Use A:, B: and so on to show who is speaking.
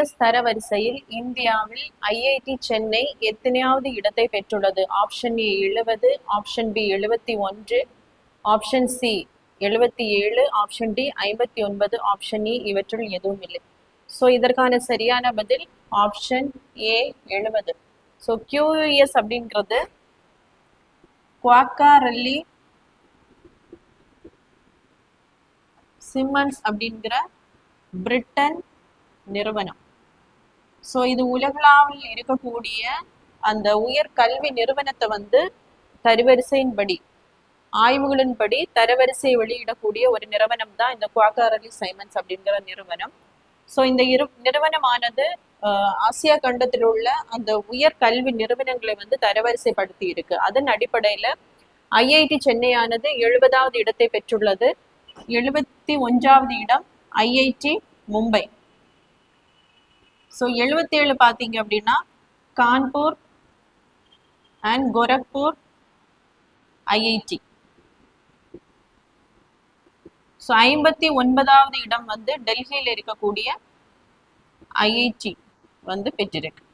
A: US தரவரிசையில் இந்தியாவில் IIT Chennai எத்தனையாவது இடத்தை பெற்றுள்ளது? Option A 70, option B 71, option C 77, option D 59, option E இவற்றுள் எதுவும் இல்லை. ஸோ இதற்கான சரியான பதில் ஆப்ஷன் ஏ 70. ஸோ கியூஎஸ் அப்படிங்கிறது குவாக்காரல்லி சிம்மன்ஸ் அப்படிங்கிற பிரிட்டன் நிறுவனம். ஸோ இது உலகளாவில் இருக்கக்கூடிய அந்த உயர் கல்வி நிறுவனத்தை வந்து தரவரிசையின்படி ஆய்வுகளின்படி தரவரிசை வெளியிடக்கூடிய ஒரு நிறுவனம் தான் இந்த குவாக்காரல்லி சைமன்ஸ் அப்படிங்கிற நிறுவனம். ஸோ இந்த நிறுவனமானது ஆசியா கண்டத்தில் உள்ள அந்த உயர் கல்வி நிறுவனங்களை வந்து தரவரிசைப்படுத்தி இருக்கு. அதன் அடிப்படையில் ஐஐடி சென்னையானது 70வது இடத்தை பெற்றுள்ளது. 71வது இடம் ஐஐடி மும்பை. ஸோ 77 பார்த்தீங்க அப்படின்னா Kanpur and Gorakhpur IIT. So 59வது இடம் வந்து டெல்லியில் இருக்கக்கூடிய ஐஐடி வந்து பெற்றிருக்கு.